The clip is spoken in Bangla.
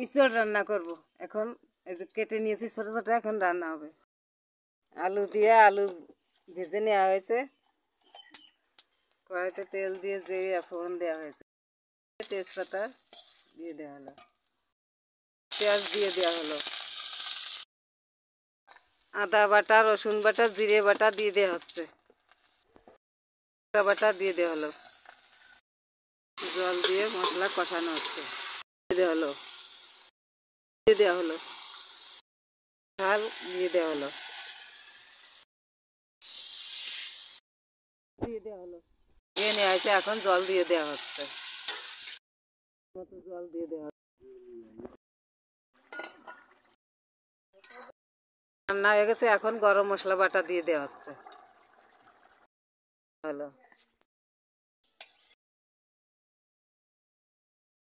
ইঁচড় রান্না করব এখন। এই যে কেটে নিয়েছি ছোট ছোট, এখন রান্না হবে। আলু দিয়ে আলু ভেজে নেওয়া হয়েছে, কড়াইতে তেল দিয়ে জিরে ফোড়ন দেওয়া হয়েছে, তেজপাতা দিয়ে দেওয়া হলো, পেঁয়াজ দিয়ে দেওয়া হলো, আদা বাটা, রসুন বাটা, জিরে বাটা দিয়ে দেওয়া হচ্ছে, বাটা দিয়ে দেওয়া হলো, জল দিয়ে মশলা কষানো হচ্ছে, দিয়ে দেওয়া হলো, দিয়ে দেওয়া হলো, ঝাল দিয়ে দেওয়া হলো, দিয়ে দেওয়া হলো, দিয়ে নেওয়া হয়েছে, এখন জল দিয়ে দেওয়া হচ্ছে, মতো জল দিয়ে দেওয়া রান্না হয়ে গেছে। এখন গরম মশলা বাটা দিয়ে দেওয়া হচ্ছে। হলো